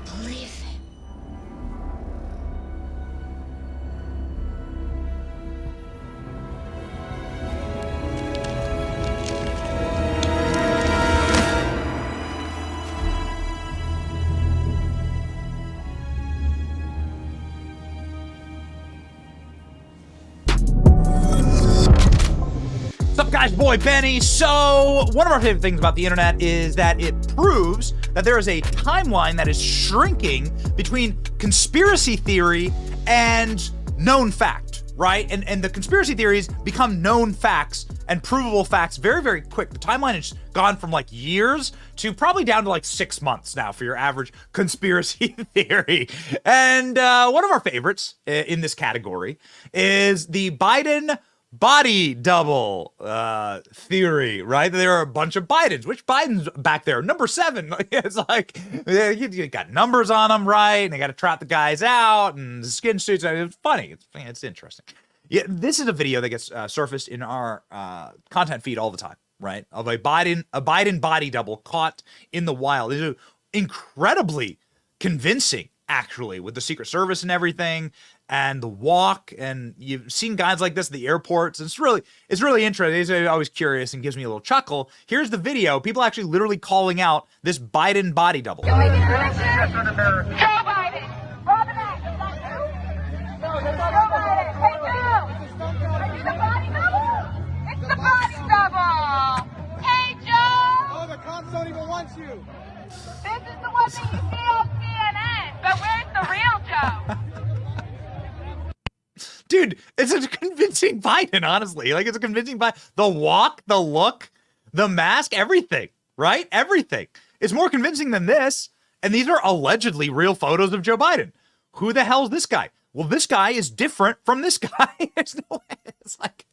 Believe it. What's up, guys? Boy Benny. So one of our favorite things about the internet is that it proves that there is a timeline that is shrinking between conspiracy theory and known fact, right? And the conspiracy theories become known facts and provable facts very, very quick. The timeline has gone from like years to probably down to like 6 months now for your average conspiracy theory. And one of our favorites in this category is the Biden body double theory, right? There are a bunch of Bidens. Which Biden's back there? Number 7. It's like, you got numbers on them, right? And they got to trot the guys out and skin suits. I mean, it's funny. It's interesting. Yeah, this is a video that gets surfaced in our content feed all the time, right? Of a Biden body double caught in the wild. It's incredibly convincing, actually, with the Secret Service and everything, and the walk, and you've seen guys like this at the airports. It's really interesting. It's always curious and gives me a little chuckle. Here's the video. People actually literally calling out this Biden body double. Joe Biden. Robin Act. Is that you? No, Joe Biden. Hey, Joe. Are you the body double? It's the body double. Hey, Joe. Oh, the cops don't even want you. This is the one that you see on CNN. But where's the real Joe? Dude, it's a convincing Biden, honestly. Like, it's a convincing Biden. The walk, the look, the mask, everything, right? Everything. It's more convincing than this. And these are allegedly real photos of Joe Biden. Who the hell is this guy? Well, this guy is different from this guy. There's no way. It's like,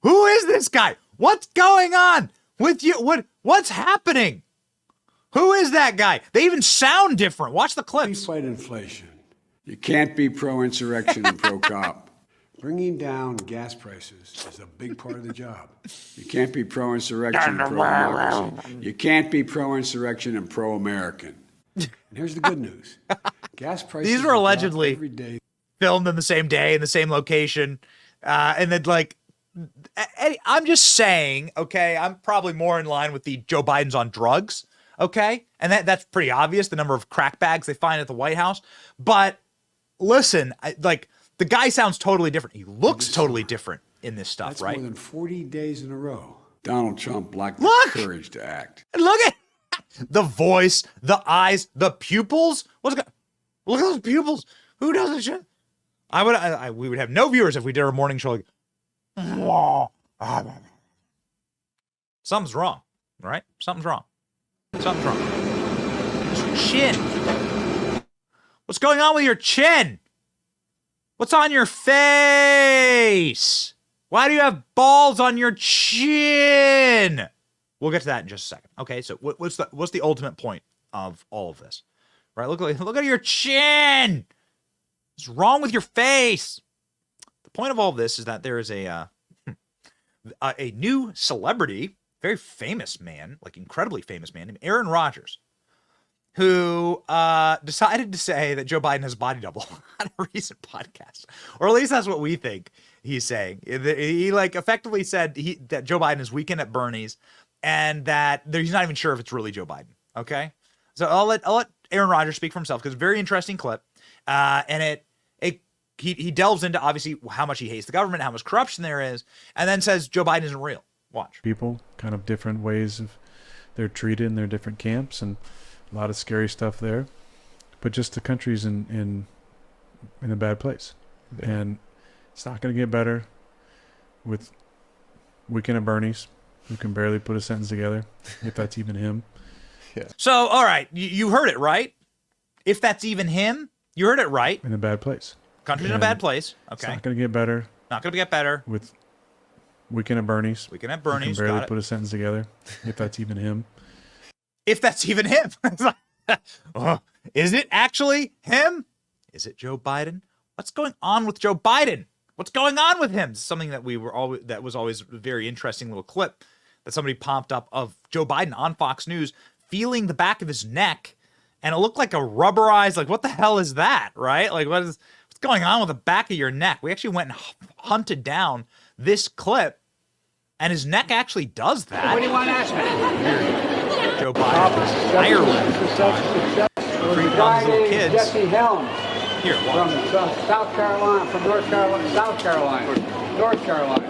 who is this guy? What's going on with you? What's happening? Who is that guy? They even sound different. Watch the clips. Fight inflation. You can't be pro-insurrection and pro-cop. Bringing down gas prices is a big part of the job. You can't be pro-insurrection and pro-democracy. You can't be pro-insurrection and pro-American. And here's the good news. Gas prices These were allegedly every day. Filmed in the same day, in the same location. And then, like, I'm just saying, okay, I'm probably more in line with the Joe Biden's on drugs, okay? And that's pretty obvious, the number of crack bags they find at the White House. But listen, the guy sounds totally different. He looks totally different in this stuff, That's right? more than 40 days in a row. Donald Trump lacked Look! the courage to act. Look at the voice, the eyes, the pupils. Look at those pupils. Who does this shit? We would have no viewers if we did our morning show. Something's wrong, right? Something's wrong. Something's wrong. It's your chin. What's going on with your chin? What's on your face? Why do you have balls on your chin? We'll get to that in just a second. Okay, so what's the ultimate point of all of this? Right? Look at your chin. What's wrong with your face? The point of all of this is that there is a new celebrity, very famous man, like incredibly famous man named Aaron Rodgers, who decided to say that Joe Biden has a body double on a recent podcast. Or at least that's what we think he's saying. He like effectively said that Joe Biden is Weekend at Bernie's and that he's not even sure if it's really Joe Biden. Okay? So I'll let Aaron Rodgers speak for himself because it's a very interesting clip. And he delves into obviously how much he hates the government, how much corruption there is, and then says Joe Biden isn't real. Watch. People, kind of different ways of they're treated in their different camps, and a lot of scary stuff there. But just the country's in a bad place. And it's not going to get better with Weekend at Bernie's, who can barely put a sentence together, if that's even him. Yeah. So, all right, you heard it right. If that's even him, you heard it right. In a bad place. Country's in a bad place. Okay. It's not going to get better. Not going to get better. With Weekend at Bernie's. Weekend at Bernie's. Who can barely put a sentence together, if that's even him. If that's even him. Is it actually him? Is it Joe Biden? What's going on with Joe Biden? What's going on with him? Something that was always a very interesting little clip that somebody popped up of Joe Biden on Fox News feeling the back of his neck and it looked like a rubberized, like, what the hell is that, right? Like, what's going on with the back of your neck? We actually went and hunted down this clip, and his neck actually does that. What do you want to ask me? Joe Biden, Ireland, three little kids. Jesse Helms. Here, From South Carolina, from North Carolina, South Carolina, North Carolina.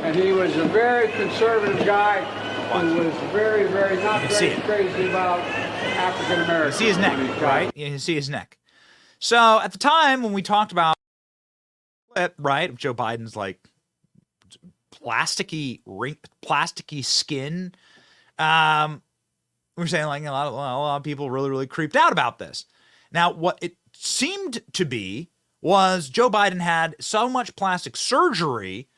And he was a very conservative guy who was very, very not very crazy about African Americans. You see his neck, right? You can see his neck. So at the time when we talked about it, right, Joe Biden's like plasticky skin, we were saying like a lot of people really, really creeped out about this. Now, what it seemed to be was Joe Biden had so much plastic surgery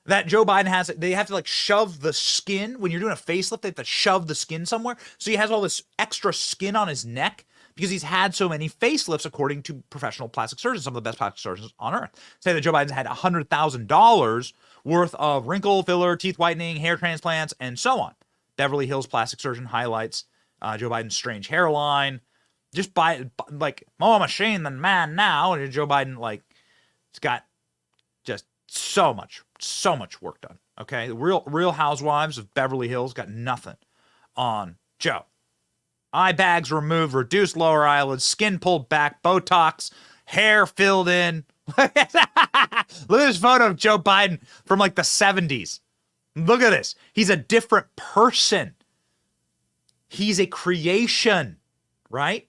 that Joe Biden they have to like shove the skin. When you're doing a facelift, they have to shove the skin somewhere. So he has all this extra skin on his neck because he's had so many facelifts, according to professional plastic surgeons, some of the best plastic surgeons on earth. Say that Joe Biden's had $100,000 worth of wrinkle filler, teeth whitening, hair transplants, and so on. Beverly Hills plastic surgeon highlights Joe Biden's strange hairline. Just by like more machine than man now. And Joe Biden, like, it's got just so much work done. Okay, the Real Housewives of Beverly Hills got nothing on Joe. Eye bags removed, reduced lower eyelids, skin pulled back, Botox, hair filled in. Look at this photo of Joe Biden from like the 70s. Look at this. He's a different person. He's a creation, right?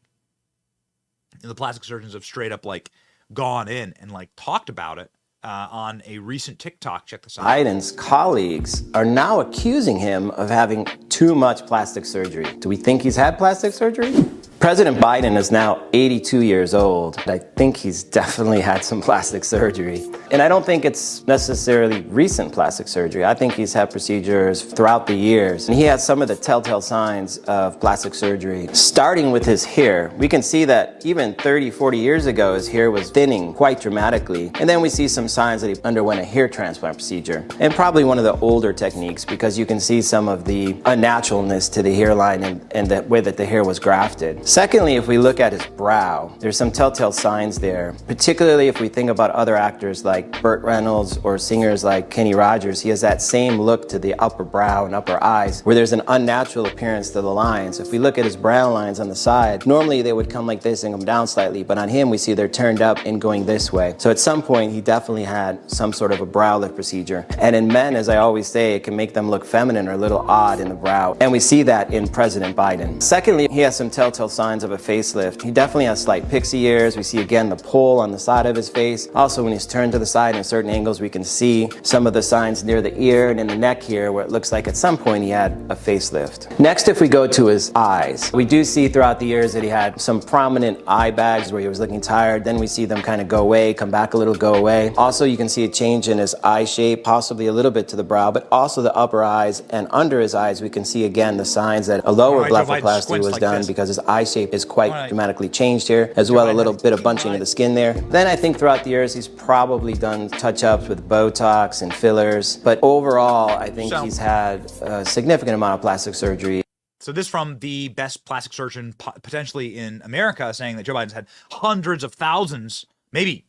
And the plastic surgeons have straight up like gone in and like talked about it on a recent TikTok. Check this out. Biden's colleagues are now accusing him of having too much plastic surgery. Do we think he's had plastic surgery? President Biden is now 82 years old. I think he's definitely had some plastic surgery. And I don't think it's necessarily recent plastic surgery. I think he's had procedures throughout the years. And he has some of the telltale signs of plastic surgery. Starting with his hair, we can see that even 30, 40 years ago, his hair was thinning quite dramatically. And then we see some signs that he underwent a hair transplant procedure. And probably one of the older techniques, because you can see some of the unnaturalness to the hairline and the way that the hair was grafted. Secondly, if we look at his brow, there's some telltale signs there, particularly if we think about other actors like Burt Reynolds or singers like Kenny Rodgers. He has that same look to the upper brow and upper eyes where there's an unnatural appearance to the lines. If we look at his brow lines on the side, normally they would come like this and come down slightly, but on him we see they're turned up and going this way. So at some point he definitely had some sort of a brow lift procedure. And in men, as I always say, it can make them look feminine or a little odd in the brow. And we see that in President Biden. Secondly, he has some telltale signs of a facelift. He definitely has slight pixie ears. We see again the pull on the side of his face. Also, when he's turned to the side in certain angles, we can see some of the signs near the ear and in the neck here where it looks like at some point he had a facelift. Next, if we go to his eyes, we do see throughout the years that he had some prominent eye bags where he was looking tired. Then we see them kind of go away, come back a little, go away. Also, you can see a change in his eye shape, possibly a little bit to the brow, but also the upper eyes and under his eyes, we can see again the signs that a lower blepharoplasty was done because his eye shape is quite dramatically changed here, as well a little bit of bunching of the skin there. Then I think throughout the years he's probably done touch-ups with Botox and fillers, but overall I think he's had a significant amount of plastic surgery. So this from the best plastic surgeon potentially in America, saying that Joe Biden's had hundreds of thousands, maybe,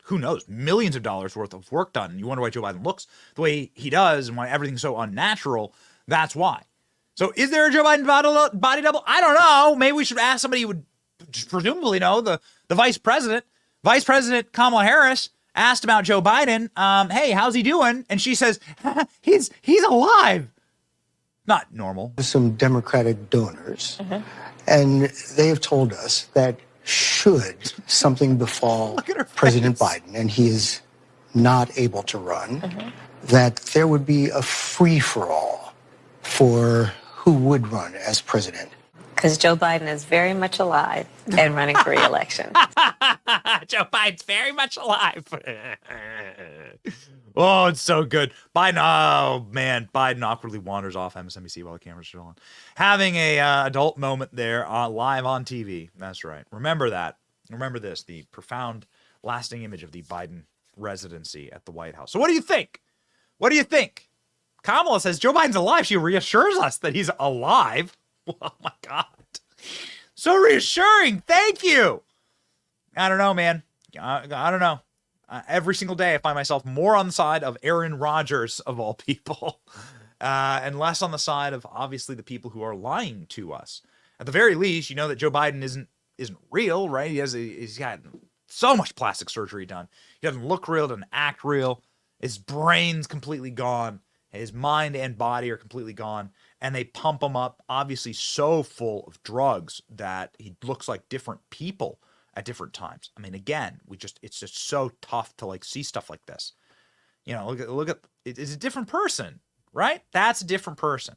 who knows, millions of dollars worth of work done. And you wonder why Joe Biden looks the way he does and why everything's so unnatural. That's why. So is there a Joe Biden body double? I don't know. Maybe we should ask somebody who would presumably know, the vice president. Vice President Kamala Harris asked about Joe Biden. Hey, how's he doing? And she says, he's alive. Not normal. Some Democratic donors, and they have told us that should something befall President Biden and he is not able to run, that there would be a free-for-all for who would run as president. Because Joe Biden is very much alive and running for re-election. Joe Biden's very much alive. Oh, it's so good. Biden, oh man, Biden awkwardly wanders off MSNBC while the cameras are still on. Having a adult moment there live on TV. That's right. Remember that. Remember this, the profound, lasting image of the Biden residency at the White House. So what do you think? What do you think? Kamala says Joe Biden's alive. She reassures us that he's alive. Oh my God. So reassuring. Thank you. I don't know, man. I don't know. Every single day, I find myself more on the side of Aaron Rodgers, of all people, and less on the side of, obviously, the people who are lying to us. At the very least, you know that Joe Biden isn't real, right? He's got so much plastic surgery done. He doesn't look real, doesn't act real. His brain's completely gone. His mind and body are completely gone. And they pump him up, obviously so full of drugs that he looks like different people at different times. I mean, again, it's just so tough to like see stuff like this. You know, look at it's a different person, right? That's a different person.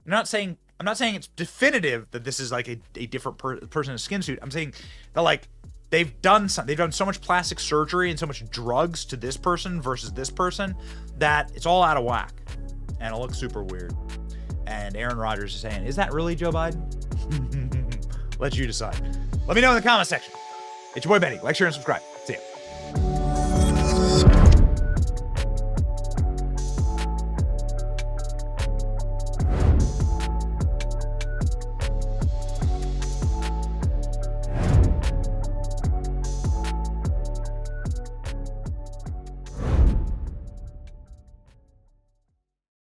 I'm not saying it's definitive that this is like a different person in a skin suit. I'm saying that like they've done so much plastic surgery and so much drugs to this person versus this person that it's all out of whack and it looks super weird. And Aaron Rodgers is saying, is that really Joe Biden? Let you decide. Let me know in the comment section. It's your boy Benny. Like, share, and subscribe. See ya.